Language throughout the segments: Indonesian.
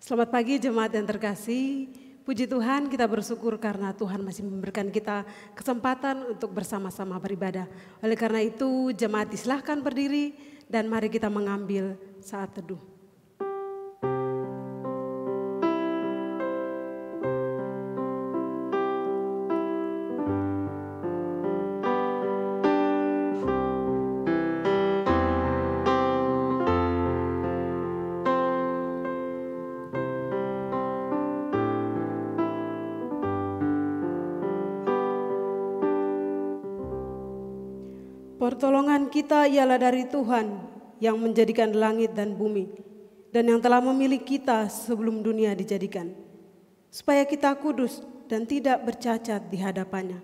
Selamat pagi jemaat yang terkasih. Puji Tuhan, kita bersyukur karena Tuhan masih memberikan kita kesempatan untuk bersama-sama beribadah. Oleh karena itu, jemaat disilahkan berdiri dan mari kita mengambil saat teduh. Pertolongan kita ialah dari Tuhan yang menjadikan langit dan bumi dan yang telah memilih kita sebelum dunia dijadikan, supaya kita kudus dan tidak bercacat di hadapannya.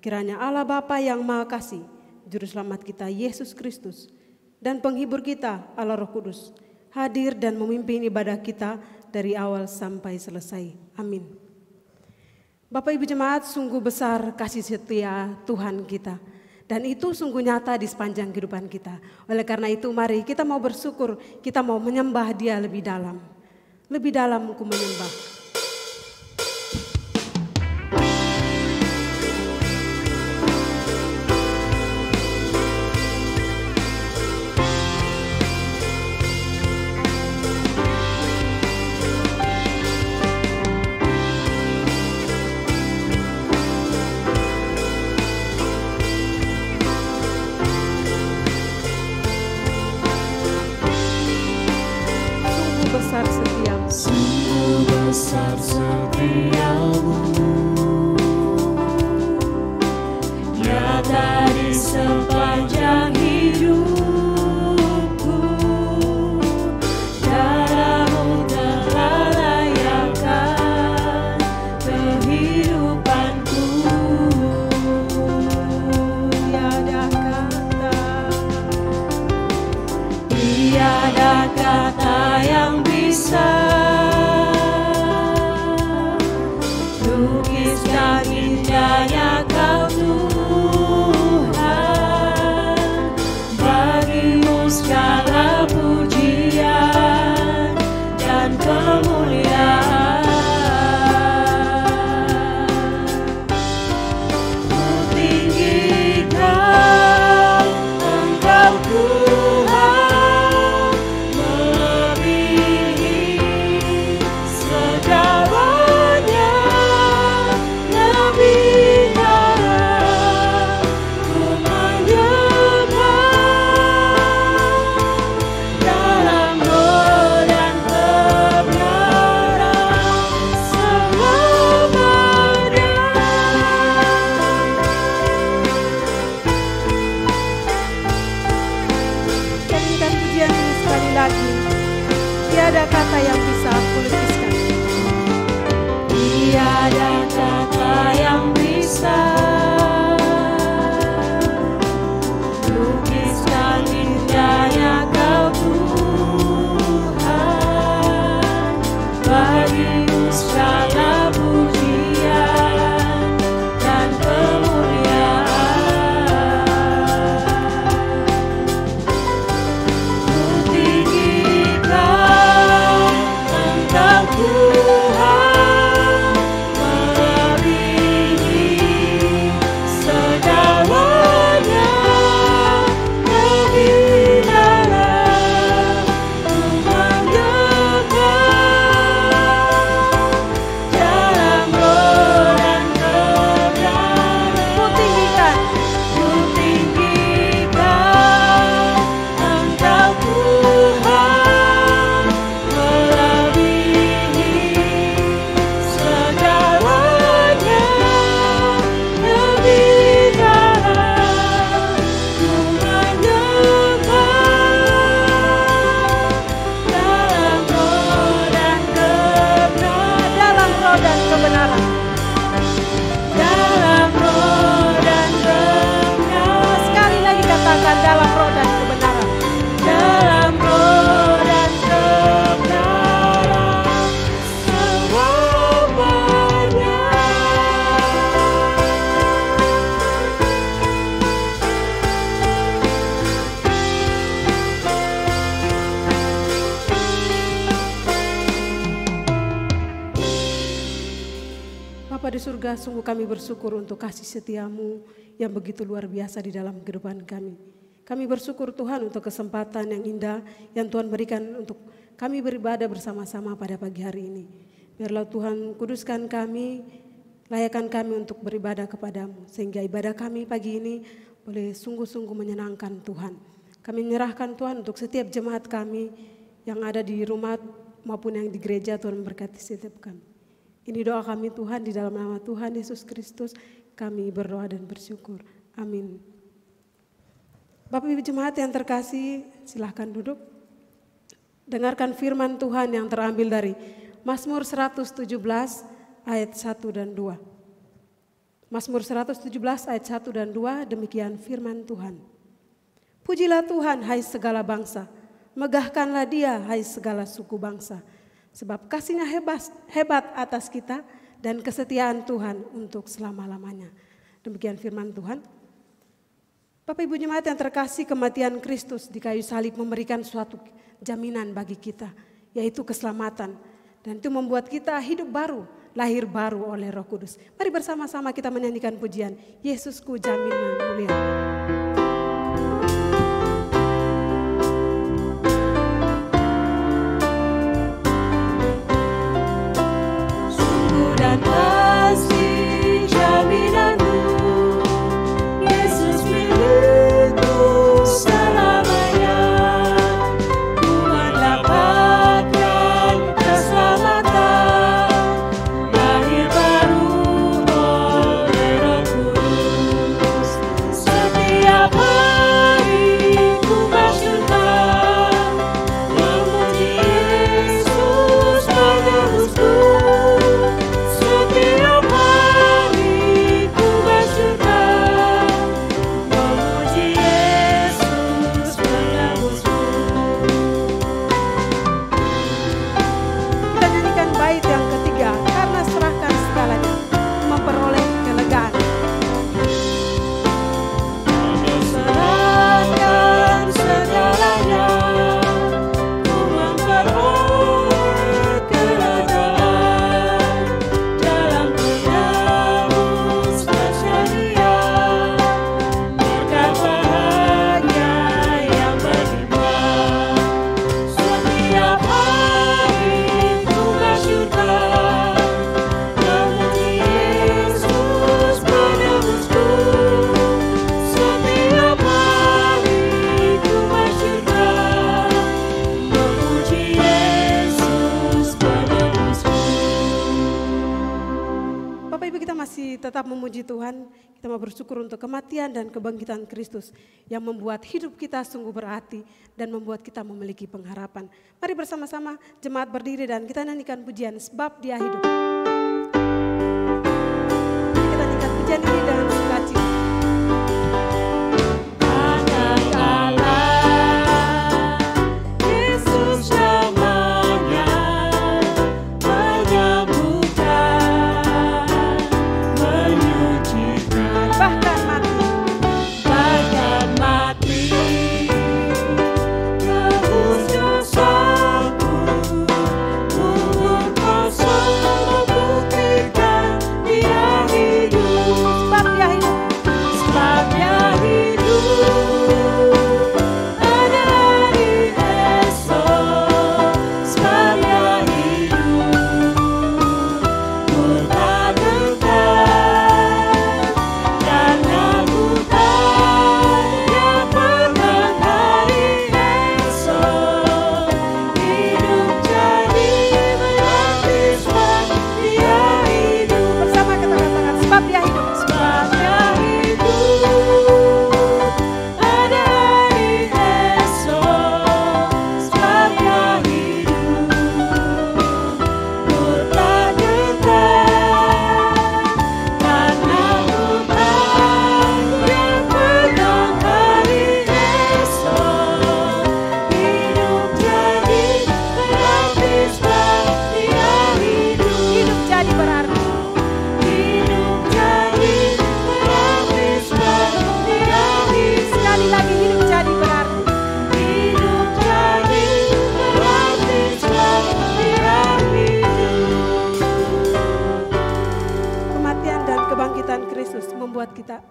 Kiranya Allah Bapa yang Maha Kasih, Juru Selamat kita Yesus Kristus, dan Penghibur kita Allah Roh Kudus, hadir dan memimpin ibadah kita dari awal sampai selesai. Amin. Bapak Ibu Jemaat, sungguh besar kasih setia Tuhan kita. Dan itu sungguh nyata di sepanjang kehidupan kita. Oleh karena itu mari kita mau bersyukur, kita mau menyembah Dia lebih dalam. Lebih dalam ku menyembah. Sungguh besar surga, sungguh kami bersyukur untuk kasih setia-Mu yang begitu luar biasa di dalam kehidupan kami. Kami bersyukur Tuhan untuk kesempatan yang indah yang Tuhan berikan untuk kami beribadah bersama-sama pada pagi hari ini. Biarlah Tuhan kuduskan kami, layakkan kami untuk beribadah kepada-Mu. Sehingga ibadah kami pagi ini boleh sungguh-sungguh menyenangkan Tuhan. Kami menyerahkan Tuhan untuk setiap jemaat kami yang ada di rumah maupun yang di gereja. Tuhan memberkati setiap kami. Ini doa kami Tuhan, di dalam nama Tuhan Yesus Kristus kami berdoa dan bersyukur. Amin. Bapak Ibu jemaat yang terkasih, silahkan duduk. Dengarkan firman Tuhan yang terambil dari Mazmur 117 ayat 1 dan 2. Mazmur 117 ayat 1 dan 2, demikian firman Tuhan. Pujilah Tuhan hai segala bangsa, megahkanlah Dia hai segala suku bangsa. Sebab kasih-Nya hebat atas kita dan kesetiaan Tuhan untuk selama-lamanya. Demikian firman Tuhan. Bapak Ibu jemaat yang terkasih, kematian Kristus di kayu salib memberikan suatu jaminan bagi kita, yaitu keselamatan. Dan itu membuat kita hidup baru, lahir baru oleh Roh Kudus. Mari bersama-sama kita menyanyikan pujian, Yesusku jaminan mulia. Tetap memuji Tuhan, kita mau bersyukur untuk kematian dan kebangkitan Kristus yang membuat hidup kita sungguh berarti dan membuat kita memiliki pengharapan. Mari bersama-sama jemaat berdiri dan kita nyanyikan pujian sebab Dia hidup. Kita nyanyikan pujian ini dengan sukacita. Kosong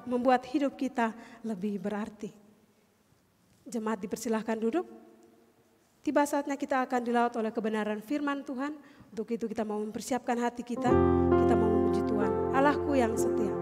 membuat hidup kita lebih berarti. Jemaat dipersilahkan duduk. Tiba saatnya kita akan dilaut oleh kebenaran firman Tuhan. Untuk itu kita mau mempersiapkan hati kita mau memuji Tuhan. Allahku yang setia.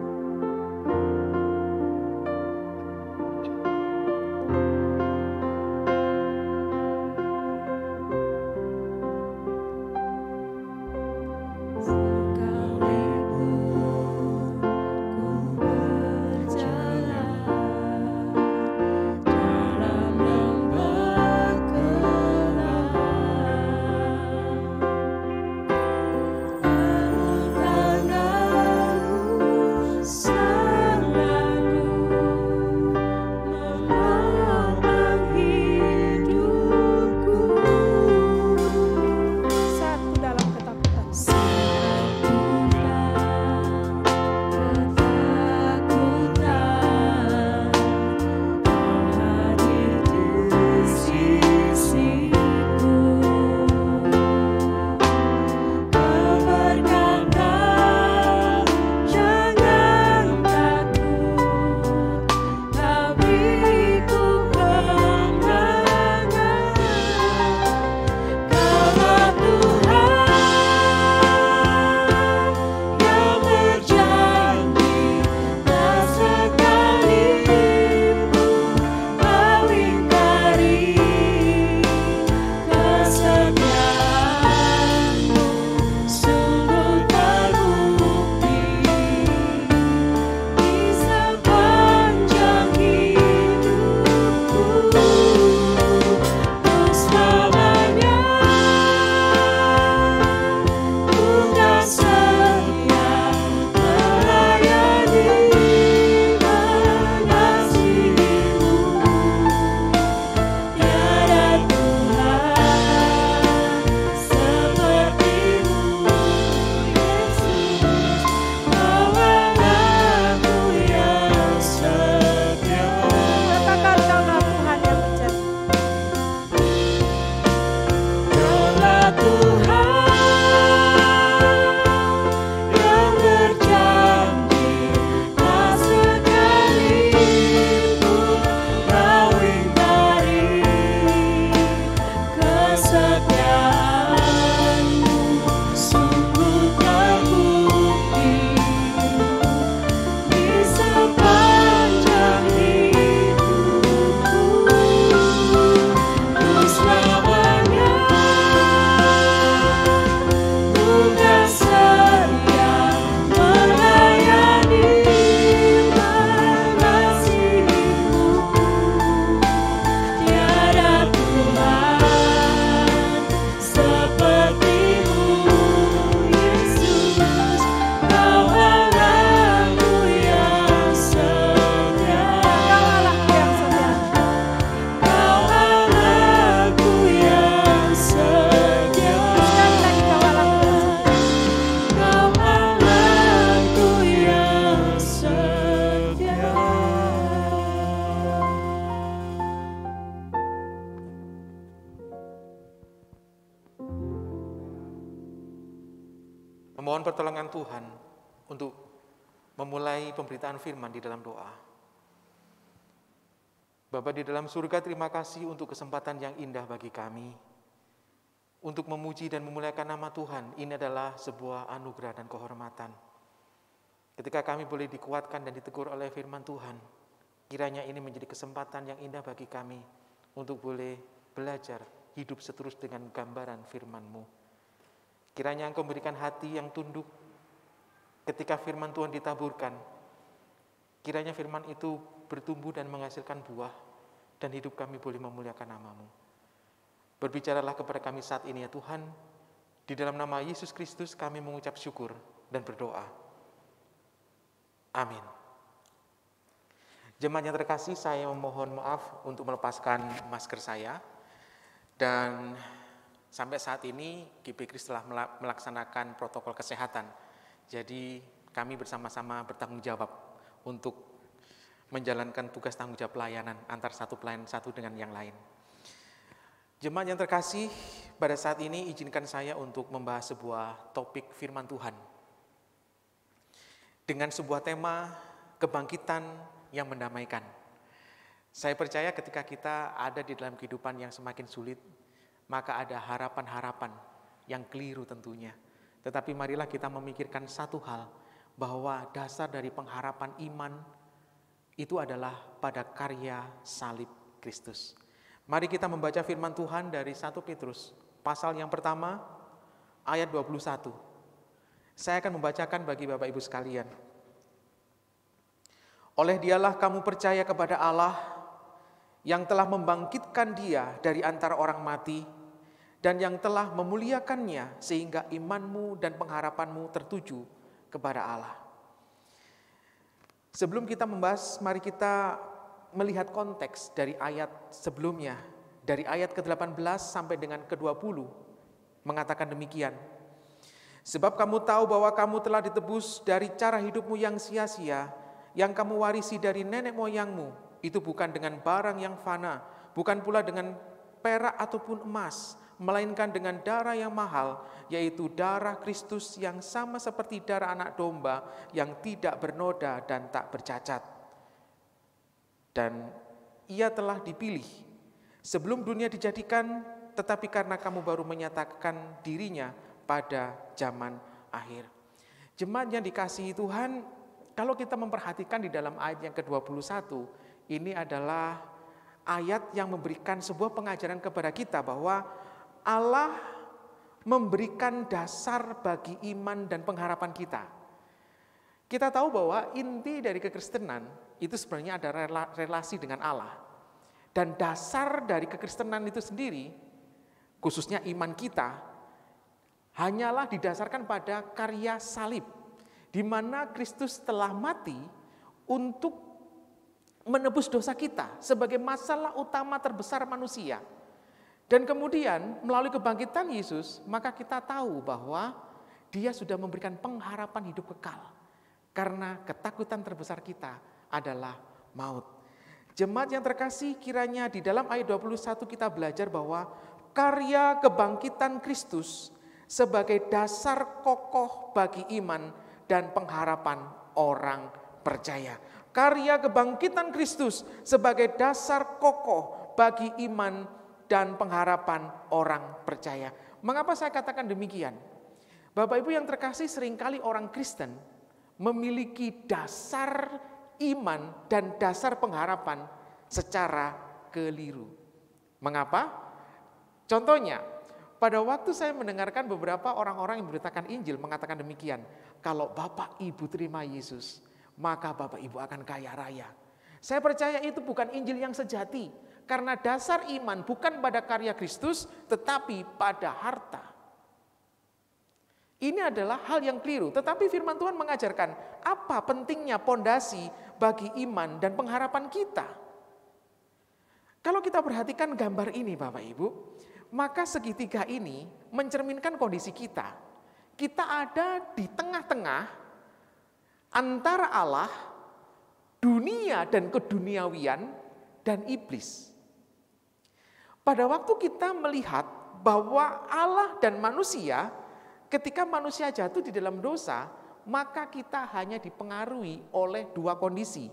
Memohon pertolongan Tuhan untuk memulai pemberitaan firman di dalam doa. Bapa di dalam surga, terima kasih untuk kesempatan yang indah bagi kami untuk memuji dan memuliakan nama Tuhan. Ini adalah sebuah anugerah dan kehormatan. Ketika kami boleh dikuatkan dan ditegur oleh firman Tuhan, kiranya ini menjadi kesempatan yang indah bagi kami untuk boleh belajar hidup seterus dengan gambaran firman-Mu. Kiranya Engkau memberikan hati yang tunduk ketika firman Tuhan ditaburkan. Kiranya firman itu bertumbuh dan menghasilkan buah, dan hidup kami boleh memuliakan nama-Mu. Berbicaralah kepada kami saat ini ya Tuhan. Di dalam nama Yesus Kristus kami mengucap syukur dan berdoa. Amin. Jemaat yang terkasih, saya memohon maaf untuk melepaskan masker saya. Dan sampai saat ini GBKRIS telah melaksanakan protokol kesehatan. Jadi kami bersama-sama bertanggung jawab untuk menjalankan tugas tanggung jawab pelayanan antar satu pelayan satu dengan yang lain. Jemaat yang terkasih, pada saat ini izinkan saya untuk membahas sebuah topik firman Tuhan dengan sebuah tema kebangkitan yang mendamaikan. Saya percaya ketika kita ada di dalam kehidupan yang semakin sulit, maka ada harapan-harapan yang keliru tentunya. Tetapi marilah kita memikirkan satu hal, bahwa dasar dari pengharapan iman itu adalah pada karya salib Kristus. Mari kita membaca firman Tuhan dari 1 Petrus, pasal yang pertama, ayat 21. Saya akan membacakan bagi Bapak Ibu sekalian. Oleh Dialah kamu percaya kepada Allah yang telah membangkitkan Dia dari antara orang mati dan yang telah memuliakannya sehingga imanmu dan pengharapanmu tertuju kepada Allah. Sebelum kita membahas, mari kita melihat konteks dari ayat sebelumnya. Dari ayat ke-18 sampai dengan ke-20 mengatakan demikian. Sebab kamu tahu bahwa kamu telah ditebus dari cara hidupmu yang sia-sia, yang kamu warisi dari nenek moyangmu, itu bukan dengan barang yang fana, bukan pula dengan perak ataupun emas, melainkan dengan darah yang mahal, yaitu darah Kristus yang sama seperti darah anak domba yang tidak bernoda dan tak bercacat. Dan ia telah dipilih sebelum dunia dijadikan, tetapi karena kamu baru menyatakan dirinya pada zaman akhir. Jemaat yang dikasihi Tuhan, kalau kita memperhatikan di dalam ayat yang ke-21, ini adalah ayat yang memberikan sebuah pengajaran kepada kita bahwa Allah memberikan dasar bagi iman dan pengharapan kita. Kita tahu bahwa inti dari kekristenan itu sebenarnya ada relasi dengan Allah. Dan dasar dari kekristenan itu sendiri, khususnya iman kita, hanyalah didasarkan pada karya salib, di mana Kristus telah mati untuk menebus dosa kita sebagai masalah utama terbesar manusia. Dan kemudian melalui kebangkitan Yesus, maka kita tahu bahwa Dia sudah memberikan pengharapan hidup kekal. Karena ketakutan terbesar kita adalah maut. Jemaat yang terkasih, kiranya di dalam ayat 21 kita belajar bahwa karya kebangkitan Kristus sebagai dasar kokoh bagi iman dan pengharapan orang percaya. Karya kebangkitan Kristus sebagai dasar kokoh bagi iman dan pengharapan orang percaya. Mengapa saya katakan demikian? Bapak Ibu yang terkasih, seringkali orang Kristen memiliki dasar iman dan dasar pengharapan secara keliru. Mengapa? Contohnya, pada waktu saya mendengarkan beberapa orang-orang yang memberitakan Injil mengatakan demikian, kalau Bapak Ibu terima Yesus, maka Bapak Ibu akan kaya raya. Saya percaya itu bukan Injil yang sejati, karena dasar iman bukan pada karya Kristus, tetapi pada harta. Ini adalah hal yang keliru, tetapi firman Tuhan mengajarkan apa pentingnya pondasi bagi iman dan pengharapan kita. Kalau kita perhatikan gambar ini Bapak Ibu, maka segitiga ini mencerminkan kondisi kita. Kita ada di tengah-tengah antara Allah, dunia dan keduniawian, dan iblis. Pada waktu kita melihat bahwa Allah dan manusia, ketika manusia jatuh di dalam dosa, maka kita hanya dipengaruhi oleh dua kondisi.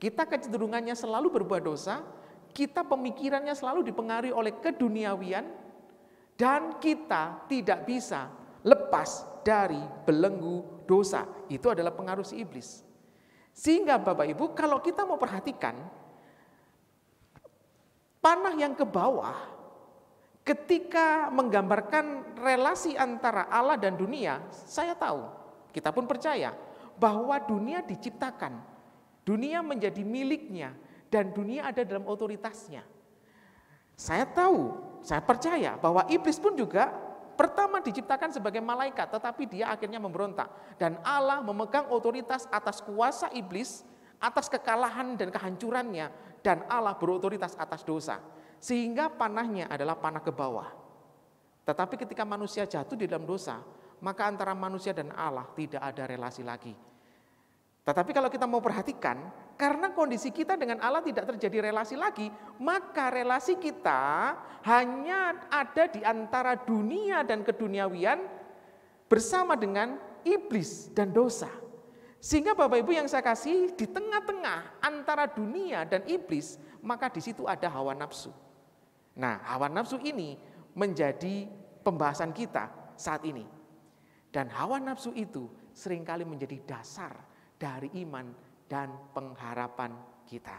Kita kecenderungannya selalu berbuat dosa, kita pemikirannya selalu dipengaruhi oleh keduniawian, dan kita tidak bisa lepas dari belenggu dosa. Itu adalah pengaruh si iblis. Sehingga Bapak Ibu, kalau kita mau perhatikan, panah yang ke bawah ketika menggambarkan relasi antara Allah dan dunia, saya tahu, kita pun percaya bahwa dunia diciptakan, dunia menjadi miliknya, dan dunia ada dalam otoritasnya. Saya tahu, saya percaya bahwa iblis pun juga pertama diciptakan sebagai malaikat, tetapi dia akhirnya memberontak. Dan Allah memegang otoritas atas kuasa iblis, atas kekalahan dan kehancurannya, dan Allah berotoritas atas dosa. Sehingga panahnya adalah panah ke bawah. Tetapi ketika manusia jatuh di dalam dosa, maka antara manusia dan Allah tidak ada relasi lagi. Tetapi kalau kita mau perhatikan, karena kondisi kita dengan Allah tidak terjadi relasi lagi, maka relasi kita hanya ada di antara dunia dan keduniawian bersama dengan iblis dan dosa. Sehingga Bapak Ibu yang saya kasih, di tengah-tengah antara dunia dan iblis, maka di situ ada hawa nafsu. Nah, hawa nafsu ini menjadi pembahasan kita saat ini. Dan hawa nafsu itu seringkali menjadi dasar dari iman dan pengharapan kita.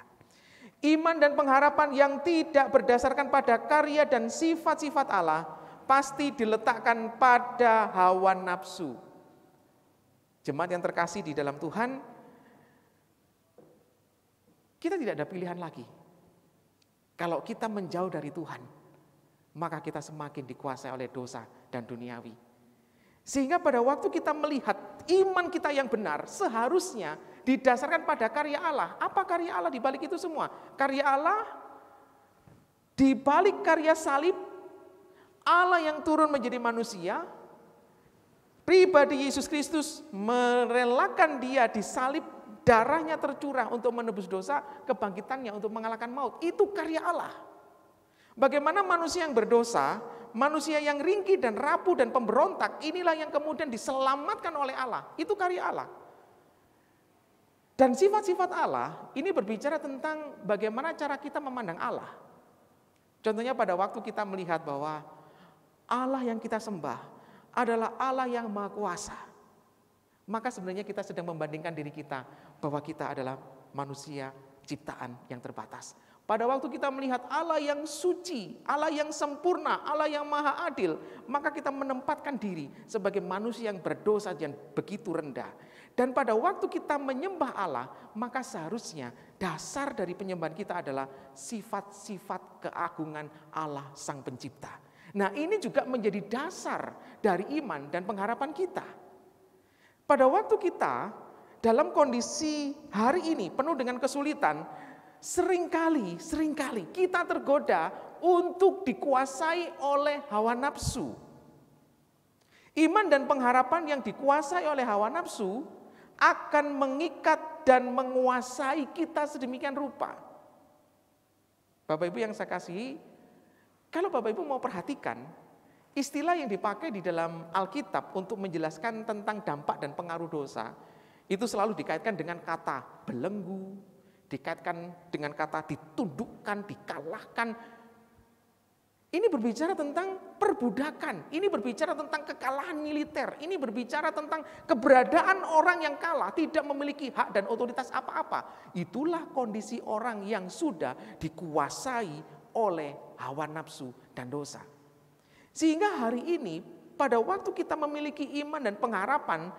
Iman dan pengharapan yang tidak berdasarkan pada karya dan sifat-sifat Allah pasti diletakkan pada hawa nafsu. Jemaat yang terkasih di dalam Tuhan, kita tidak ada pilihan lagi. Kalau kita menjauh dari Tuhan, maka kita semakin dikuasai oleh dosa dan duniawi. Sehingga pada waktu kita melihat iman kita yang benar, seharusnya didasarkan pada karya Allah. Apa karya Allah di balik itu semua? Karya Allah di balik karya salib, Allah yang turun menjadi manusia, pribadi Yesus Kristus merelakan dia disalib, darahnya tercurah untuk menebus dosa, kebangkitannya untuk mengalahkan maut. Itu karya Allah. Bagaimana manusia yang berdosa, manusia yang ringkih dan rapuh dan pemberontak, inilah yang kemudian diselamatkan oleh Allah. Itu karya Allah. Dan sifat-sifat Allah ini berbicara tentang bagaimana cara kita memandang Allah. Contohnya pada waktu kita melihat bahwa Allah yang kita sembah adalah Allah yang Maha Kuasa. Maka sebenarnya kita sedang membandingkan diri kita bahwa kita adalah manusia ciptaan yang terbatas. Pada waktu kita melihat Allah yang suci, Allah yang sempurna, Allah yang maha adil, maka kita menempatkan diri sebagai manusia yang berdosa yang begitu rendah. Dan pada waktu kita menyembah Allah, maka seharusnya dasar dari penyembahan kita adalah sifat-sifat keagungan Allah Sang Pencipta. Nah, ini juga menjadi dasar dari iman dan pengharapan kita. Pada waktu kita dalam kondisi hari ini penuh dengan kesulitan, seringkali kita tergoda untuk dikuasai oleh hawa nafsu. Iman dan pengharapan yang dikuasai oleh hawa nafsu akan mengikat dan menguasai kita sedemikian rupa. Bapak Ibu yang saya kasihi, kalau Bapak Ibu mau perhatikan, istilah yang dipakai di dalam Alkitab untuk menjelaskan tentang dampak dan pengaruh dosa, itu selalu dikaitkan dengan kata belenggu, dikaitkan dengan kata ditundukkan, dikalahkan. Ini berbicara tentang perbudakan, ini berbicara tentang kekalahan militer, ini berbicara tentang keberadaan orang yang kalah, tidak memiliki hak dan otoritas apa-apa. Itulah kondisi orang yang sudah dikuasai oleh hawa nafsu dan dosa. Sehingga hari ini pada waktu kita memiliki iman dan pengharapan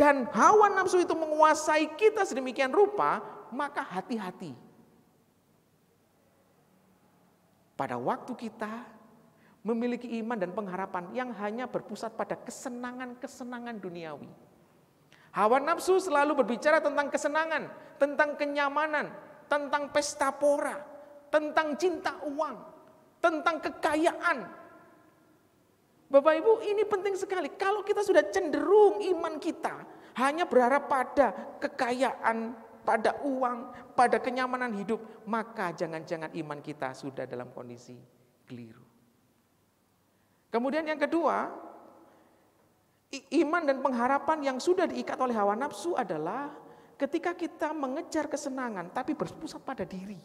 dan hawa nafsu itu menguasai kita sedemikian rupa, maka hati-hati. Pada waktu kita memiliki iman dan pengharapan yang hanya berpusat pada kesenangan-kesenangan duniawi. Hawa nafsu selalu berbicara tentang kesenangan, tentang kenyamanan, tentang pesta pora, tentang cinta uang, tentang kekayaan. Bapak Ibu, ini penting sekali. Kalau kita sudah cenderung iman kita hanya berharap pada kekayaan, pada uang, pada kenyamanan hidup, maka jangan-jangan iman kita sudah dalam kondisi keliru. Kemudian yang kedua, iman dan pengharapan yang sudah diikat oleh hawa nafsu adalah ketika kita mengejar kesenangan tapi berpusat pada diri.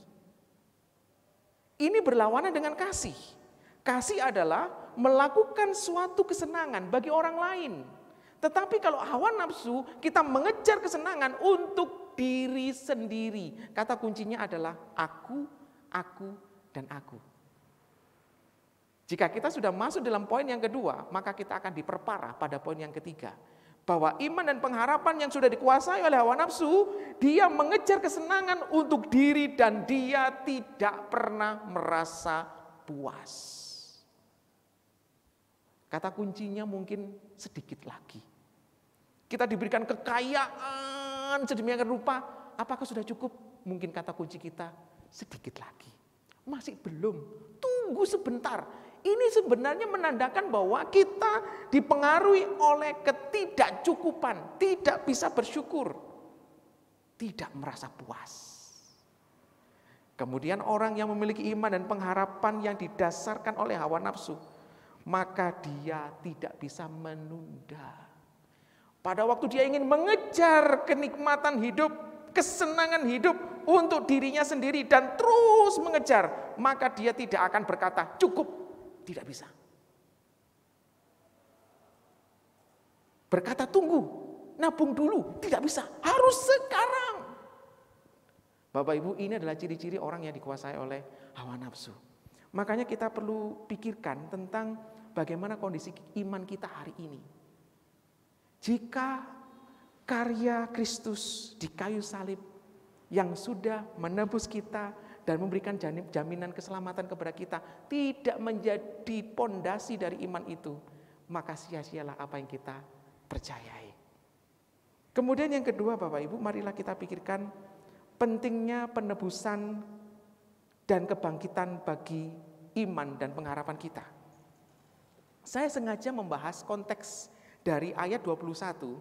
Ini berlawanan dengan kasih. Kasih adalah melakukan suatu kesenangan bagi orang lain. Tetapi kalau hawa nafsu, kita mengejar kesenangan untuk diri sendiri. Kata kuncinya adalah aku, dan aku. Jika kita sudah masuk dalam poin yang kedua, maka kita akan diperparah pada poin yang ketiga. Bahwa iman dan pengharapan yang sudah dikuasai oleh hawa nafsu, dia mengejar kesenangan untuk diri dan dia tidak pernah merasa puas. Kata kuncinya mungkin sedikit lagi. Kita diberikan kekayaan sedemikian rupa, apakah sudah cukup? Mungkin kata kunci kita sedikit lagi. Masih belum, tunggu sebentar. Ini sebenarnya menandakan bahwa kita dipengaruhi oleh ketidakcukupan, tidak bisa bersyukur, tidak merasa puas. Kemudian orang yang memiliki iman dan pengharapan yang didasarkan oleh hawa nafsu, maka dia tidak bisa menunda. Pada waktu dia ingin mengejar kenikmatan hidup, kesenangan hidup untuk dirinya sendiri dan terus mengejar, maka dia tidak akan berkata cukup, tidak bisa. Berkata tunggu, nabung dulu, tidak bisa, harus sekarang. Bapak Ibu, ini adalah ciri-ciri orang yang dikuasai oleh hawa nafsu. Makanya kita perlu pikirkan tentang bagaimana kondisi iman kita hari ini. Jika karya Kristus di kayu salib yang sudah menebus kita dan memberikan jaminan keselamatan kepada kita tidak menjadi pondasi dari iman itu, maka sia-sialah apa yang kita percayai. Kemudian yang kedua, Bapak Ibu, marilah kita pikirkan pentingnya penebusan dan kebangkitan bagi iman dan pengharapan kita. Saya sengaja membahas konteks dari ayat 21,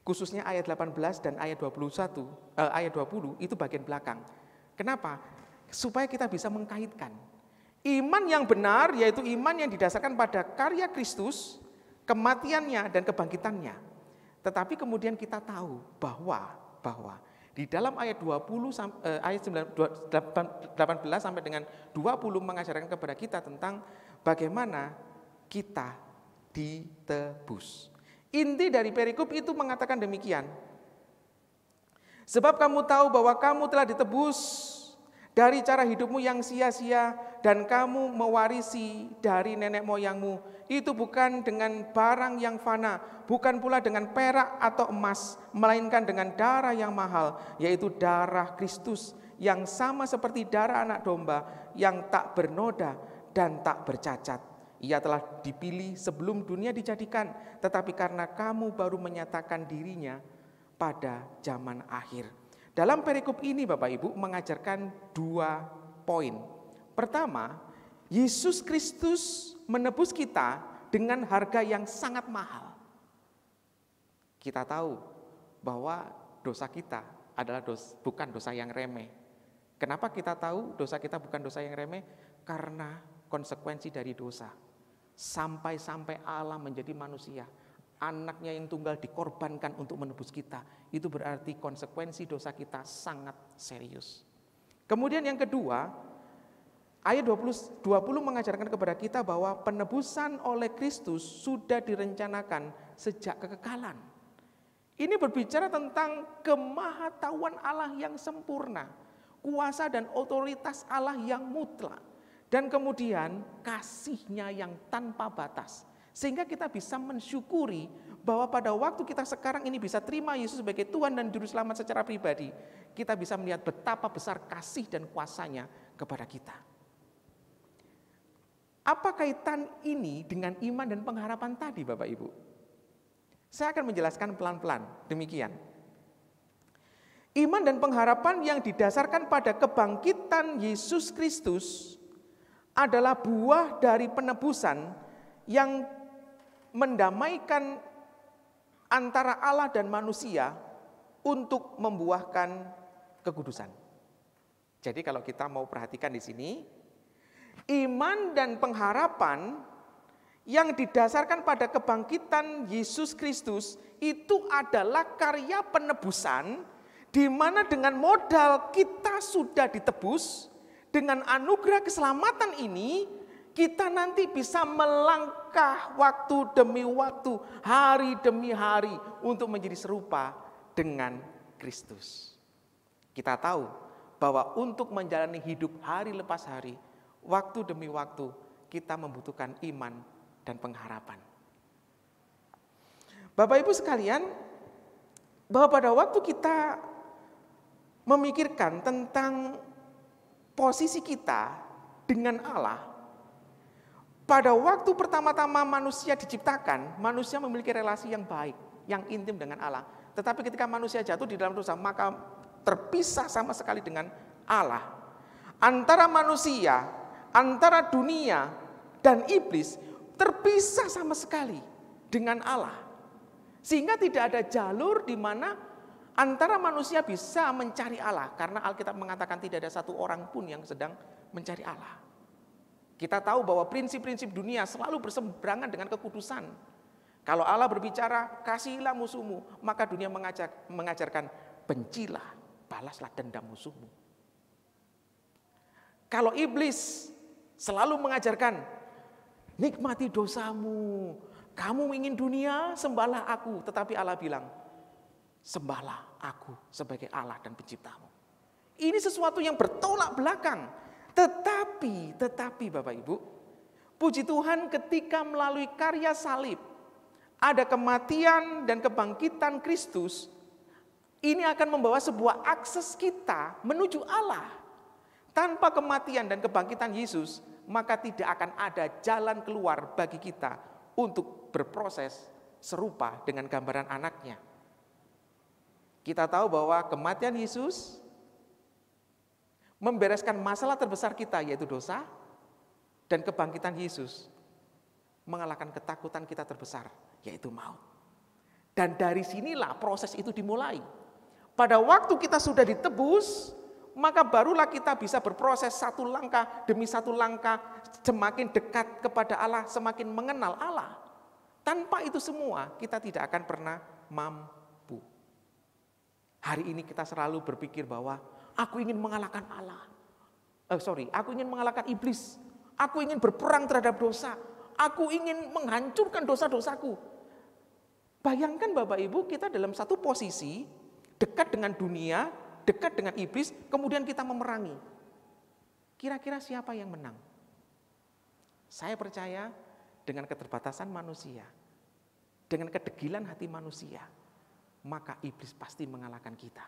khususnya ayat 18 dan ayat 20 itu bagian belakang. Kenapa? Supaya kita bisa mengkaitkan. Iman yang benar yaitu iman yang didasarkan pada karya Kristus, kematiannya dan kebangkitannya. Tetapi kemudian kita tahu bahwa di dalam ayat 18 sampai dengan 20 mengajarkan kepada kita tentang bagaimana kita ditebus. Inti dari perikop itu mengatakan demikian. Sebab kamu tahu bahwa kamu telah ditebus dari cara hidupmu yang sia-sia dan kamu mewarisi dari nenek moyangmu. Itu bukan dengan barang yang fana, bukan pula dengan perak atau emas, melainkan dengan darah yang mahal, yaitu darah Kristus yang sama seperti darah anak domba yang tak bernoda dan tak bercacat. Ia telah dipilih sebelum dunia dijadikan, tetapi karena kamu baru menyatakan dirinya pada zaman akhir. Dalam perikop ini Bapak Ibu mengajarkan 2 poin. Pertama, Yesus Kristus menebus kita dengan harga yang sangat mahal. Kita tahu bahwa dosa kita adalah bukan dosa yang remeh. Kenapa kita tahu dosa kita bukan dosa yang remeh? Karena konsekuensi dari dosa. Sampai-sampai Allah menjadi manusia, anaknya yang tunggal dikorbankan untuk menebus kita. Itu berarti konsekuensi dosa kita sangat serius. Kemudian yang kedua, ayat 20 mengajarkan kepada kita bahwa penebusan oleh Kristus sudah direncanakan sejak kekekalan. Ini berbicara tentang kemahatauan Allah yang sempurna, kuasa dan otoritas Allah yang mutlak, dan kemudian kasih-Nya yang tanpa batas. Sehingga kita bisa mensyukuri bahwa pada waktu kita sekarang ini bisa terima Yesus sebagai Tuhan dan Juru Selamat secara pribadi, kita bisa melihat betapa besar kasih dan kuasa-Nya kepada kita. Apa kaitan ini dengan iman dan pengharapan tadi Bapak Ibu? Saya akan menjelaskan pelan-pelan, demikian. Iman dan pengharapan yang didasarkan pada kebangkitan Yesus Kristus adalah buah dari penebusan yang mendamaikan antara Allah dan manusia untuk membuahkan kekudusan. Jadi kalau kita mau perhatikan di sini, iman dan pengharapan yang didasarkan pada kebangkitan Yesus Kristus itu adalah karya penebusan di mana dengan modal kita sudah ditebus, dengan anugerah keselamatan ini kita nanti bisa melangkah waktu demi waktu, hari demi hari untuk menjadi serupa dengan Kristus. Kita tahu bahwa untuk menjalani hidup hari lepas hari, waktu demi waktu kita membutuhkan iman dan pengharapan. Bapak Ibu sekalian, bahwa pada waktu kita memikirkan tentang posisi kita dengan Allah, pada waktu pertama-tama manusia diciptakan, manusia memiliki relasi yang baik, yang intim dengan Allah. Tetapi ketika manusia jatuh di dalam dosa, maka terpisah sama sekali dengan Allah. Antara manusia, antara dunia dan iblis terpisah sama sekali dengan Allah. Sehingga tidak ada jalur di mana antara manusia bisa mencari Allah. Karena Alkitab mengatakan tidak ada satu orang pun yang sedang mencari Allah. Kita tahu bahwa prinsip-prinsip dunia selalu berseberangan dengan kekudusan. Kalau Allah berbicara, kasihilah musuhmu, maka dunia mengajarkan, bencilah, balaslah dendam musuhmu. Kalau iblis selalu mengajarkan, nikmati dosamu, kamu ingin dunia, sembahlah aku. Tetapi Allah bilang, sembahlah aku sebagai Allah dan penciptamu. Ini sesuatu yang bertolak belakang. Tetapi Bapak Ibu, puji Tuhan ketika melalui karya salib, ada kematian dan kebangkitan Kristus, ini akan membawa sebuah akses kita menuju Allah. Tanpa kematian dan kebangkitan Yesus, maka tidak akan ada jalan keluar bagi kita untuk berproses serupa dengan gambaran anaknya. Kita tahu bahwa kematian Yesus membereskan masalah terbesar kita, yaitu dosa, dan kebangkitan Yesus mengalahkan ketakutan kita terbesar, yaitu maut. Dan dari sinilah proses itu dimulai. Pada waktu kita sudah ditebus, maka barulah kita bisa berproses satu langkah demi satu langkah, semakin dekat kepada Allah, semakin mengenal Allah. Tanpa itu semua, kita tidak akan pernah mampu. Hari ini kita selalu berpikir bahwa aku ingin mengalahkan Allah. Aku ingin mengalahkan iblis. Aku ingin berperang terhadap dosa. Aku ingin menghancurkan dosa-dosaku. Bayangkan Bapak Ibu, kita dalam satu posisi dekat dengan dunia, dekat dengan iblis, kemudian kita memerangi. Kira-kira siapa yang menang? Saya percaya dengan keterbatasan manusia, dengan kedegilan hati manusia, maka iblis pasti mengalahkan kita.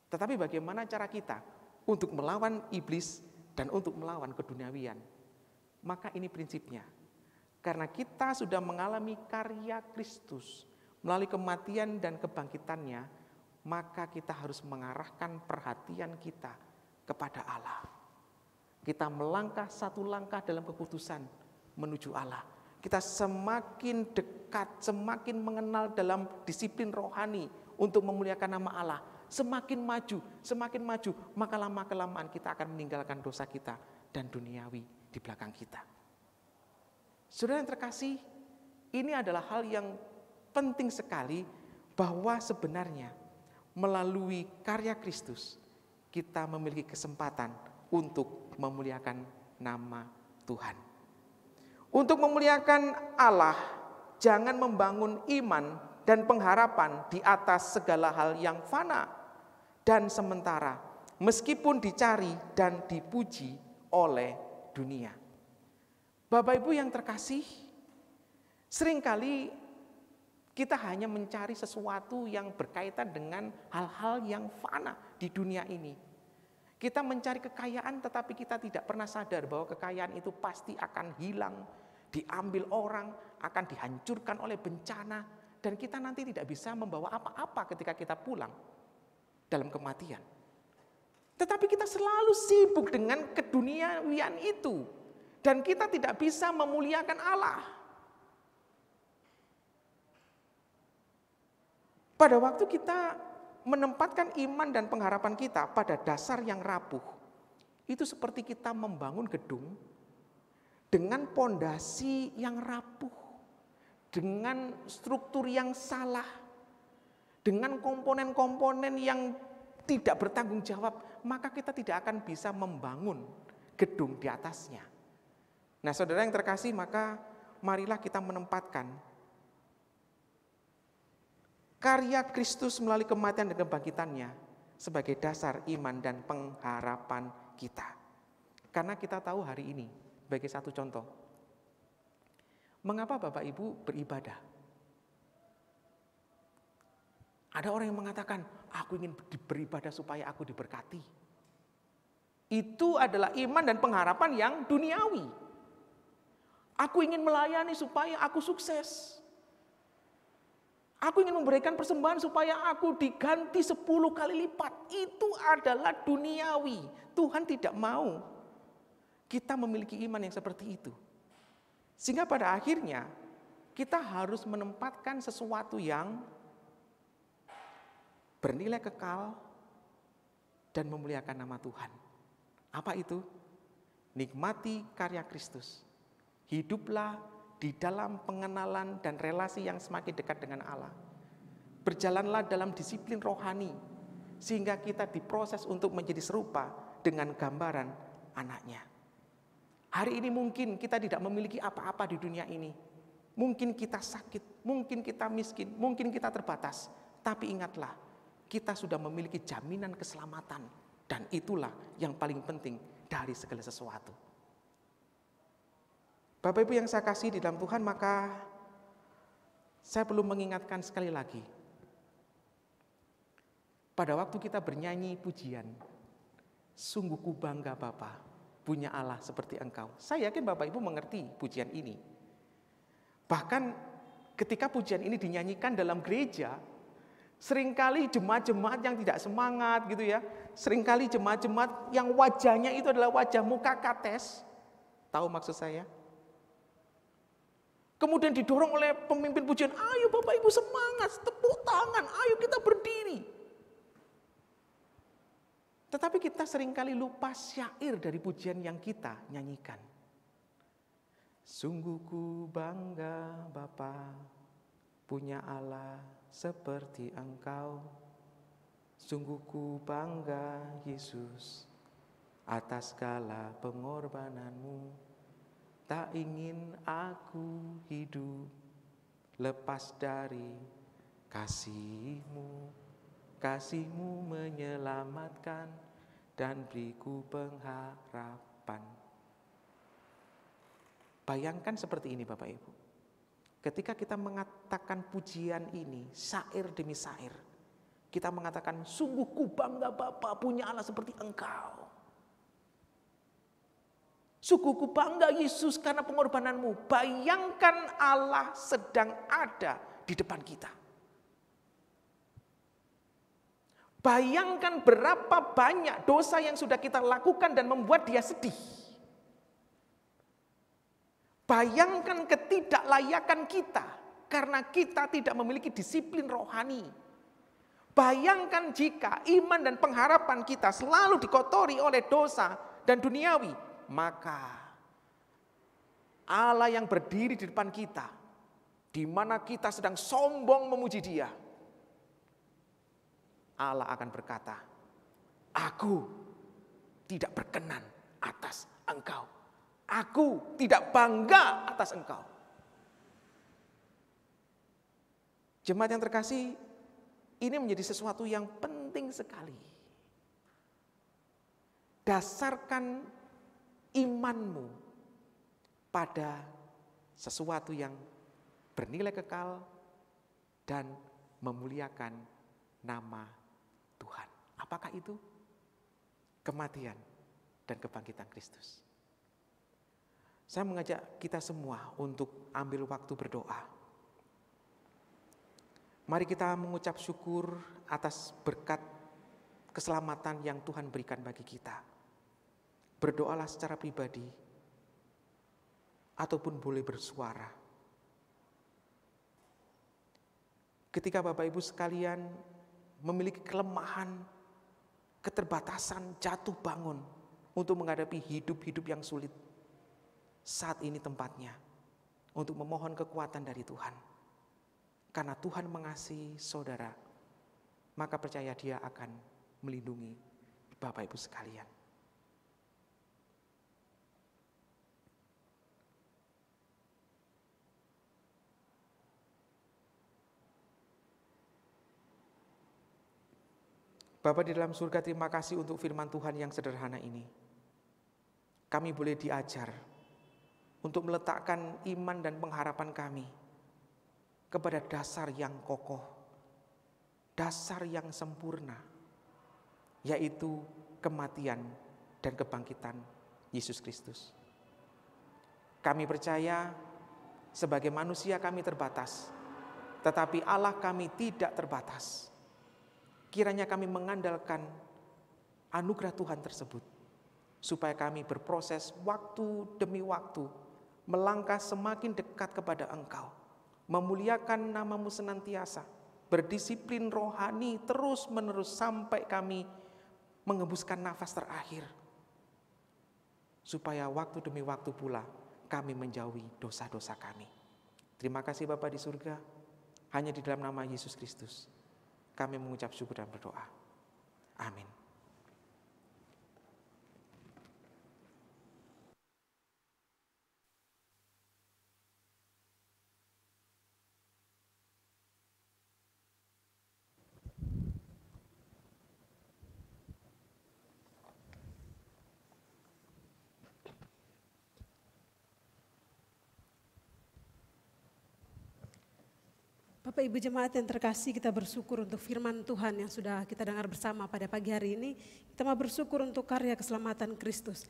Tetapi bagaimana cara kita untuk melawan iblis dan untuk melawan keduniawian? Maka ini prinsipnya. Karena kita sudah mengalami karya Kristus melalui kematian dan kebangkitannya, maka kita harus mengarahkan perhatian kita kepada Allah. Kita melangkah satu langkah dalam keputusan menuju Allah. Kita semakin dekat, semakin mengenal dalam disiplin rohani untuk memuliakan nama Allah. Semakin maju, maka lama-kelamaan kita akan meninggalkan dosa kita dan duniawi di belakang kita. Saudara yang terkasih, ini adalah hal yang penting sekali bahwa sebenarnya melalui karya Kristus kita memiliki kesempatan untuk memuliakan nama Tuhan. Untuk memuliakan Allah, jangan membangun iman dan pengharapan di atas segala hal yang fana dan sementara, meskipun dicari dan dipuji oleh dunia. Bapak Ibu yang terkasih, seringkali kita hanya mencari sesuatu yang berkaitan dengan hal-hal yang fana di dunia ini. Kita mencari kekayaan, tetapi kita tidak pernah sadar bahwa kekayaan itu pasti akan hilang, diambil orang, akan dihancurkan oleh bencana, dan kita nanti tidak bisa membawa apa-apa ketika kita pulang dalam kematian. Tetapi kita selalu sibuk dengan keduniawian itu, dan kita tidak bisa memuliakan Allah. Pada waktu kita menempatkan iman dan pengharapan kita pada dasar yang rapuh, itu seperti kita membangun gedung dengan pondasi yang rapuh, dengan struktur yang salah, dengan komponen-komponen yang tidak bertanggung jawab, maka kita tidak akan bisa membangun gedung di atasnya. Nah, saudara yang terkasih, maka marilah kita menempatkan karya Kristus melalui kematian dan kebangkitannya sebagai dasar iman dan pengharapan kita. Karena kita tahu hari ini, sebagai satu contoh, mengapa Bapak Ibu beribadah? Ada orang yang mengatakan, aku ingin beribadah supaya aku diberkati. Itu adalah iman dan pengharapan yang duniawi. Aku ingin melayani supaya aku sukses. Aku ingin memberikan persembahan supaya aku diganti 10 kali lipat. Itu adalah duniawi. Tuhan tidak mau kita memiliki iman yang seperti itu. Sehingga pada akhirnya kita harus menempatkan sesuatu yang bernilai kekal dan memuliakan nama Tuhan. Apa itu? Nikmati karya Kristus. Hiduplah di dalam pengenalan dan relasi yang semakin dekat dengan Allah. Berjalanlah dalam disiplin rohani, sehingga kita diproses untuk menjadi serupa dengan gambaran anaknya. Hari ini mungkin kita tidak memiliki apa-apa di dunia ini. Mungkin kita sakit, mungkin kita miskin, mungkin kita terbatas. Tapi ingatlah, kita sudah memiliki jaminan keselamatan. Dan itulah yang paling penting dari segala sesuatu. Bapak Ibu yang saya kasih di dalam Tuhan, maka saya perlu mengingatkan sekali lagi. Pada waktu kita bernyanyi pujian, sungguh ku bangga Bapa, punya Allah seperti Engkau. Saya yakin Bapak Ibu mengerti pujian ini. Bahkan ketika pujian ini dinyanyikan dalam gereja, seringkali jemaat-jemaat yang tidak semangat gitu ya, seringkali jemaat-jemaat yang wajahnya itu adalah wajah muka kates, tahu maksud saya? Kemudian didorong oleh pemimpin pujian, ayo Bapak Ibu semangat, tepuk tangan, ayo kita berdiri. Tetapi kita seringkali lupa syair dari pujian yang kita nyanyikan. Sungguh ku bangga Bapa, punya Allah seperti Engkau. Sungguh ku bangga Yesus, atas segala pengorbananmu. Tak ingin aku hidup lepas dari kasih-Mu. Kasih-Mu menyelamatkan dan beriku pengharapan. Bayangkan seperti ini Bapak Ibu. Ketika kita mengatakan pujian ini, syair demi syair, kita mengatakan, sungguh ku bangga Bapa, punya Allah seperti Engkau. Sungguh ku bangga Yesus karena pengorbananmu. Bayangkan Allah sedang ada di depan kita. Bayangkan berapa banyak dosa yang sudah kita lakukan dan membuat dia sedih. Bayangkan ketidaklayakan kita karena kita tidak memiliki disiplin rohani. Bayangkan jika iman dan pengharapan kita selalu dikotori oleh dosa dan duniawi, maka Allah yang berdiri di depan kita, di mana kita sedang sombong memuji Dia, Allah akan berkata, aku tidak berkenan atas engkau. Aku tidak bangga atas engkau. Jemaat yang terkasih, ini menjadi sesuatu yang penting sekali. Dasarkan imanmu pada sesuatu yang bernilai kekal dan memuliakan nama Tuhan. Apakah itu? Kematian dan kebangkitan Kristus. Saya mengajak kita semua untuk ambil waktu berdoa. Mari kita mengucap syukur atas berkat keselamatan yang Tuhan berikan bagi kita. Berdoalah secara pribadi ataupun boleh bersuara. Ketika Bapak Ibu sekalian memiliki kelemahan, keterbatasan, jatuh bangun untuk menghadapi hidup-hidup yang sulit, saat ini tempatnya untuk memohon kekuatan dari Tuhan. Karena Tuhan mengasihi saudara, maka percaya Dia akan melindungi Bapak Ibu sekalian. Bapa di dalam surga, terima kasih untuk firman Tuhan yang sederhana ini. Kami boleh diajar untuk meletakkan iman dan pengharapan kami kepada dasar yang kokoh, dasar yang sempurna, yaitu kematian dan kebangkitan Yesus Kristus. Kami percaya sebagai manusia kami terbatas, tetapi Allah kami tidak terbatas. Kiranya kami mengandalkan anugerah Tuhan tersebut, supaya kami berproses waktu demi waktu, melangkah semakin dekat kepada Engkau, memuliakan nama-Mu senantiasa, berdisiplin rohani terus-menerus sampai kami mengembuskan nafas terakhir. Supaya waktu demi waktu pula kami menjauhi dosa-dosa kami. Terima kasih Bapa di surga, hanya di dalam nama Yesus Kristus kami mengucap syukur dan berdoa. Amin. Bapak Ibu Jemaat yang terkasih, kita bersyukur untuk firman Tuhan yang sudah kita dengar bersama pada pagi hari ini. Kita mau bersyukur untuk karya keselamatan Kristus.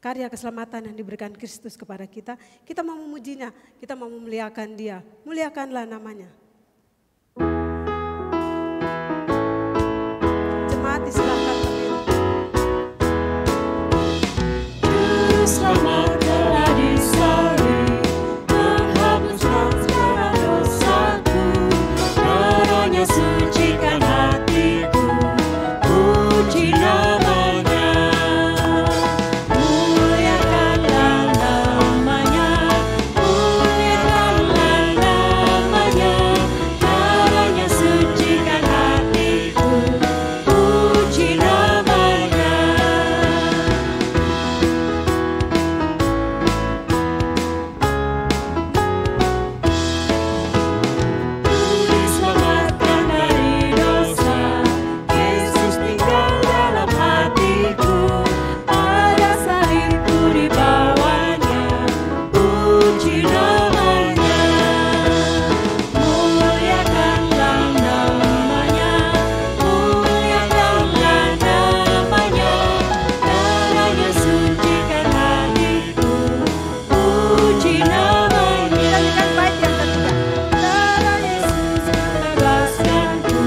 Karya keselamatan yang diberikan Kristus kepada kita. Kita mau memujinya, kita mau memuliakan Dia. Muliakanlah namanya. Jemaat disilahkan berdiri. Juru selamat telah disalib, menghapuskan segala dosaku. Darahnya sucikan hatiku, puji namanya. Muliakanlah namanya, muliakanlah namanya. Darahnya sucikan hatiku, puji namanya. Diselamatkan dari dosa, Yesus tinggal dalam hatiku. Ada salibku di bawahnya, puji namanya. Muliakanlah namanya, muliakanlah namanya. Darahnya sucikan hatiku, puji namanya. Darah Yesus membebaskanku,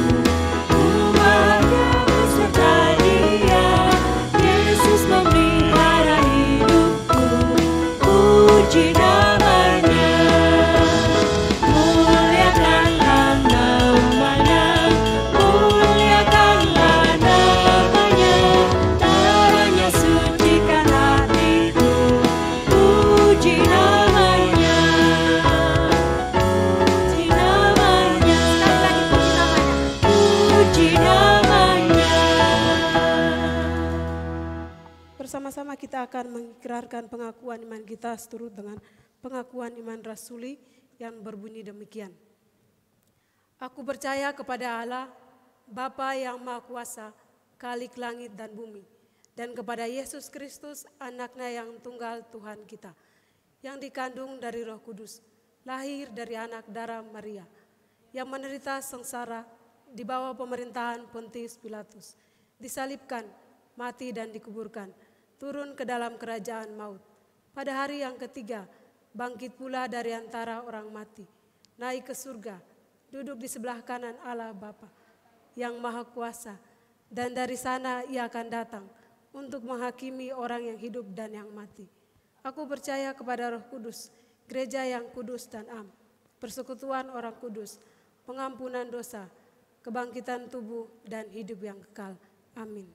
ku bahagia beserta Dia. Yesus memelihara hidupku, puji namanya. Muliakanlah namanya, muliakanlah namanya. Darahnya sucikan hatiku, puji namanya. Puji namanya, puji namanya. Bersama-sama kita akan mengikrarkan pengakuan iman kita seturut dengan pengakuan iman rasuli yang berbunyi demikian. Aku percaya kepada Allah, Bapa yang Maha Kuasa, Khalik langit dan bumi, dan kepada Yesus Kristus, anaknya yang tunggal Tuhan kita, yang dikandung dari Roh Kudus, lahir dari anak darah Maria, yang menderita sengsara di bawah pemerintahan Pontius Pilatus, disalibkan, mati dan dikuburkan, turun ke dalam kerajaan maut. Pada hari yang ketiga, bangkit pula dari antara orang mati, naik ke surga, duduk di sebelah kanan Allah Bapa yang Maha Kuasa, dan dari sana Ia akan datang untuk menghakimi orang yang hidup dan yang mati. Aku percaya kepada Roh Kudus, gereja yang kudus dan am, persekutuan orang kudus, pengampunan dosa, kebangkitan tubuh dan hidup yang kekal. Amin.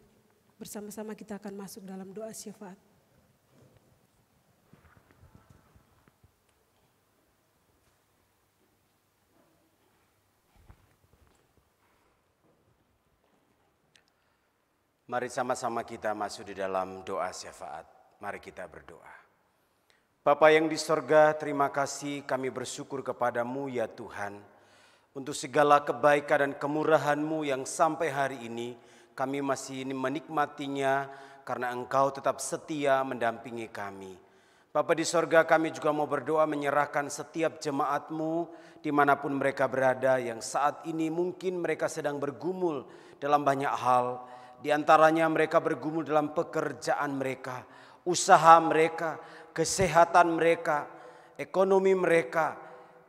Bersama-sama kita akan masuk dalam doa syafaat. Mari sama-sama kita masuk di dalam doa syafaat. Mari kita berdoa. Bapa yang di sorga, terima kasih kami bersyukur kepadamu ya Tuhan. Untuk segala kebaikan dan kemurahan-Mu yang sampai hari ini kami masih menikmatinya karena Engkau tetap setia mendampingi kami. Bapa di sorga, kami juga mau berdoa menyerahkan setiap jemaat-Mu dimanapun mereka berada yang saat ini mungkin mereka sedang bergumul dalam banyak hal. Di antaranya mereka bergumul dalam pekerjaan mereka, usaha mereka, kesehatan mereka, ekonomi mereka,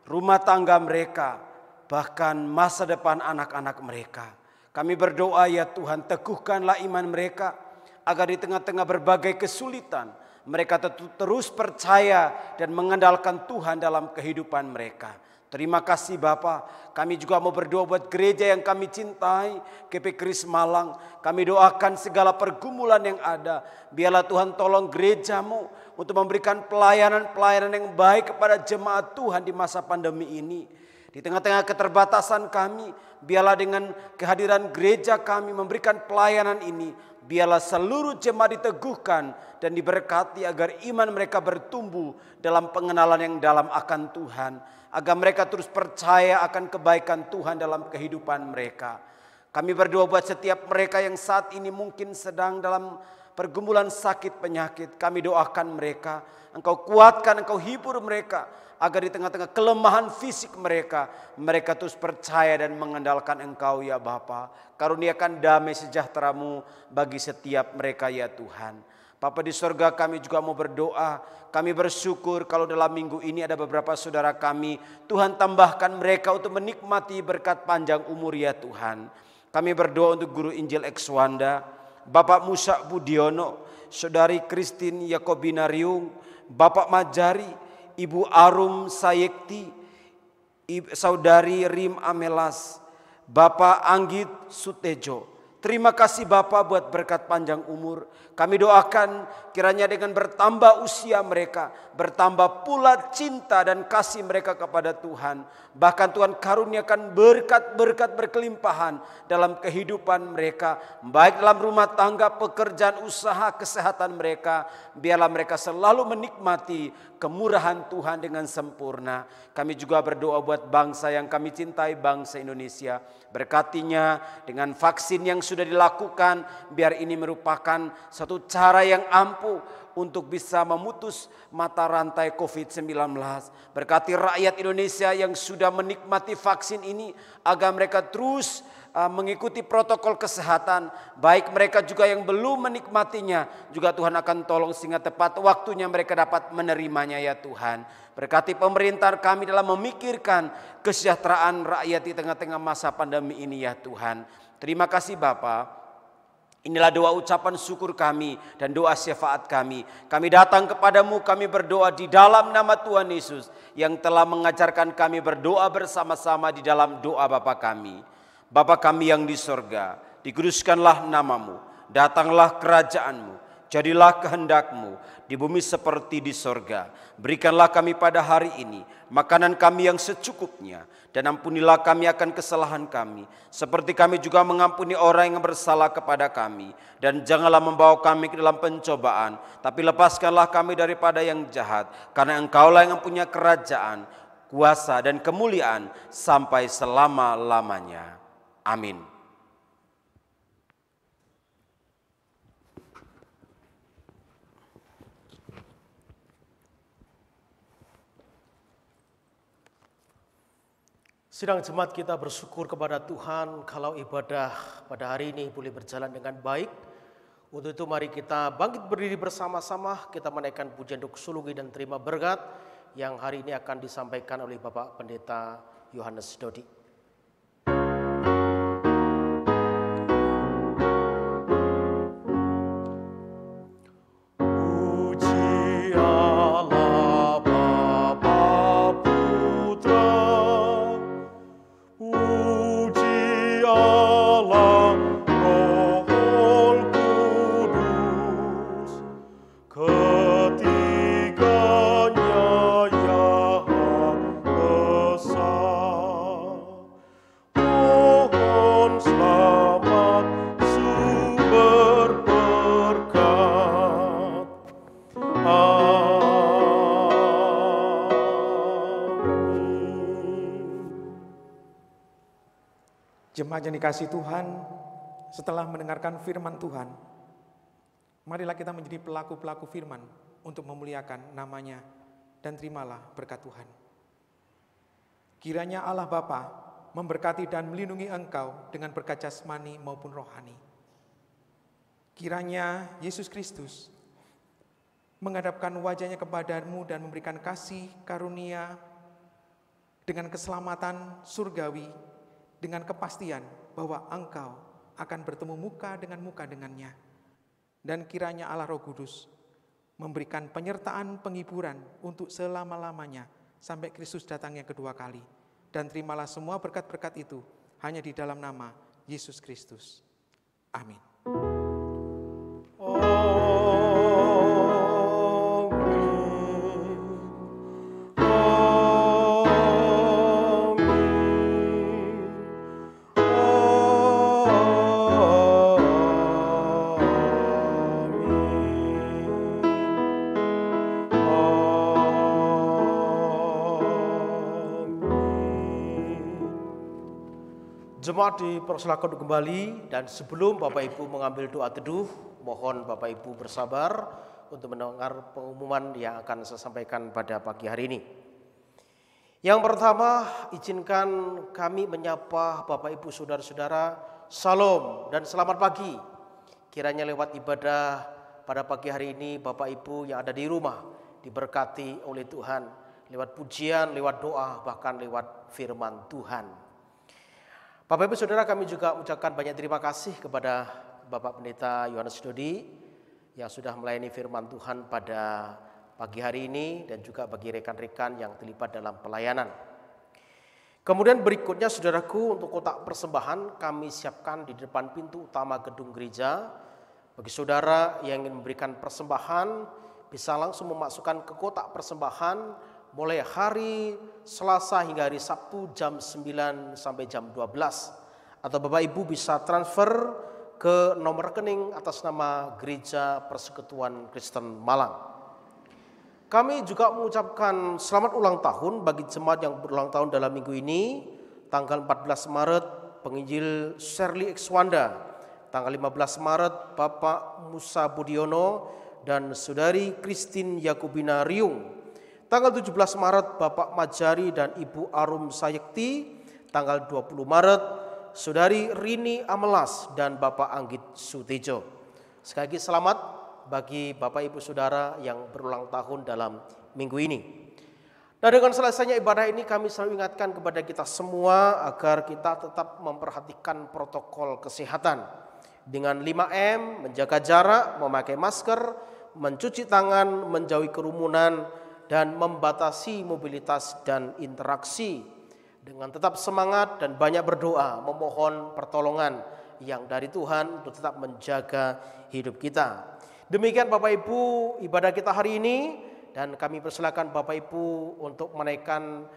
rumah tangga mereka, bahkan masa depan anak-anak mereka. Kami berdoa ya Tuhan, teguhkanlah iman mereka agar di tengah-tengah berbagai kesulitan mereka terus percaya dan mengandalkan Tuhan dalam kehidupan mereka. Terima kasih Bapa. Kami juga mau berdoa buat gereja yang kami cintai, GP Kris Malang. Kami doakan segala pergumulan yang ada. Biarlah Tuhan tolong gerejamu untuk memberikan pelayanan-pelayanan yang baik kepada jemaat Tuhan di masa pandemi ini. Di tengah-tengah keterbatasan kami, biarlah dengan kehadiran gereja kami memberikan pelayanan ini, biarlah seluruh jemaat diteguhkan dan diberkati agar iman mereka bertumbuh dalam pengenalan yang dalam akan Tuhan. Agar mereka terus percaya akan kebaikan Tuhan dalam kehidupan mereka. Kami berdoa buat setiap mereka yang saat ini mungkin sedang dalam pergumulan sakit penyakit. Kami doakan mereka, Engkau kuatkan, Engkau hibur mereka. Agar di tengah-tengah kelemahan fisik mereka, mereka terus percaya dan mengandalkan Engkau ya Bapa. Karuniakan damai sejahtera-Mu bagi setiap mereka ya Tuhan. Bapa di sorga, kami juga mau berdoa. Kami bersyukur kalau dalam minggu ini ada beberapa saudara kami. Tuhan tambahkan mereka untuk menikmati berkat panjang umur ya Tuhan. Kami berdoa untuk Guru Injil Ekswanda, Bapak Musa Budiono, Saudari Christine Yakobina Riung, Bapak Majari, Ibu Arum Sayekti, Saudari Rim Amelas, Bapak Anggit Sutejo. Terima kasih Bapak buat berkat panjang umur. Kami doakan kiranya dengan bertambah usia mereka, bertambah pula cinta dan kasih mereka kepada Tuhan. Bahkan Tuhan karuniakan berkat-berkat berkelimpahan dalam kehidupan mereka. Baik dalam rumah tangga, pekerjaan, usaha, kesehatan mereka. Biarlah mereka selalu menikmati kemurahan Tuhan dengan sempurna. Kami juga berdoa buat bangsa yang kami cintai, bangsa Indonesia. Berkatinya dengan vaksin yang sudah dilakukan, biar ini merupakan satu cara yang ampuh untuk bisa memutus mata rantai COVID-19. Berkati rakyat Indonesia yang sudah menikmati vaksin ini, agar mereka terus mengikuti protokol kesehatan. Baik mereka juga yang belum menikmatinya, juga Tuhan akan tolong sehingga tepat waktunya mereka dapat menerimanya ya Tuhan. Berkati pemerintah kami dalam memikirkan kesejahteraan rakyat di tengah-tengah masa pandemi ini ya Tuhan. Terima kasih Bapa. Inilah doa ucapan syukur kami dan doa syafaat kami. Kami datang kepadamu, kami berdoa di dalam nama Tuhan Yesus yang telah mengajarkan kami berdoa bersama-sama di dalam doa Bapa kami. Bapa kami yang di sorga, dikuduskanlah namamu, datanglah kerajaanmu, jadilah kehendakmu di bumi seperti di sorga. Berikanlah kami pada hari ini makanan kami yang secukupnya, dan ampunilah kami akan kesalahan kami, seperti kami juga mengampuni orang yang bersalah kepada kami. Dan janganlah membawa kami ke dalam pencobaan, tapi lepaskanlah kami daripada yang jahat, karena Engkaulah yang mempunyai kerajaan, kuasa dan kemuliaan sampai selama-lamanya. Amin. Sidang jemaat kita bersyukur kepada Tuhan kalau ibadah pada hari ini boleh berjalan dengan baik. Untuk itu mari kita bangkit berdiri bersama-sama, kita menaikkan pujian doxologi dan terima berkat yang hari ini akan disampaikan oleh Bapak Pendeta Yohanes Dodi. Jemaat yang dikasihi Tuhan, setelah mendengarkan firman Tuhan, marilah kita menjadi pelaku-pelaku firman untuk memuliakan namanya dan terimalah berkat Tuhan. Kiranya Allah Bapa memberkati dan melindungi engkau dengan berkat jasmani maupun rohani. Kiranya Yesus Kristus menghadapkan wajahnya kepadamu dan memberikan kasih karunia dengan keselamatan surgawi, dengan kepastian bahwa engkau akan bertemu muka dengannya. Dan kiranya Allah Roh Kudus memberikan penyertaan penghiburan untuk selama-lamanya sampai Kristus datang yang kedua kali. Dan terimalah semua berkat-berkat itu hanya di dalam nama Yesus Kristus. Amin. Amin. Jemaat dipersilakan untuk kembali, dan sebelum Bapak Ibu mengambil doa teduh, mohon Bapak Ibu bersabar untuk mendengar pengumuman yang akan saya sampaikan pada pagi hari ini. Yang pertama, izinkan kami menyapa Bapak Ibu saudara-saudara, Salam dan selamat pagi. Kiranya lewat ibadah pada pagi hari ini Bapak Ibu yang ada di rumah diberkati oleh Tuhan, lewat pujian, lewat doa, bahkan lewat firman Tuhan. Bapak Ibu Saudara, kami juga mengucapkan banyak terima kasih kepada Bapak Pendeta Yohanes Dodi yang sudah melayani firman Tuhan pada pagi hari ini, dan juga bagi rekan-rekan yang terlibat dalam pelayanan. Kemudian berikutnya saudaraku, untuk kotak persembahan kami siapkan di depan pintu utama gedung gereja. Bagi saudara yang ingin memberikan persembahan, bisa langsung memasukkan ke kotak persembahan mulai hari Selasa hingga hari Sabtu jam 9 sampai jam 12. Atau Bapak Ibu bisa transfer ke nomor rekening atas nama Gereja Persekutuan Kristen Malang. Kami juga mengucapkan selamat ulang tahun bagi jemaat yang berulang tahun dalam minggu ini. Tanggal 14 Maret penginjil Shirley Xwanda, tanggal 15 Maret Bapak Musa Budiono dan Saudari Christine Yakubina Riung. Tanggal 17 Maret Bapak Majari dan Ibu Arum Sayekti. Tanggal 20 Maret Saudari Rini Amelas dan Bapak Anggit Sutejo. Sekali lagi selamat bagi Bapak Ibu Saudara yang berulang tahun dalam minggu ini. Dan dengan selesainya ibadah ini, kami selalu ingatkan kepada kita semua agar kita tetap memperhatikan protokol kesehatan dengan 5M, menjaga jarak, memakai masker, mencuci tangan, menjauhi kerumunan, dan membatasi mobilitas dan interaksi. Dengan tetap semangat dan banyak berdoa, memohon pertolongan yang dari Tuhan untuk tetap menjaga hidup kita. Demikian Bapak Ibu ibadah kita hari ini, dan kami persilakan Bapak Ibu untuk menaikkan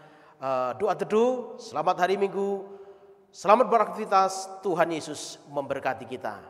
doa teduh. Selamat hari Minggu, selamat beraktivitas, Tuhan Yesus memberkati kita.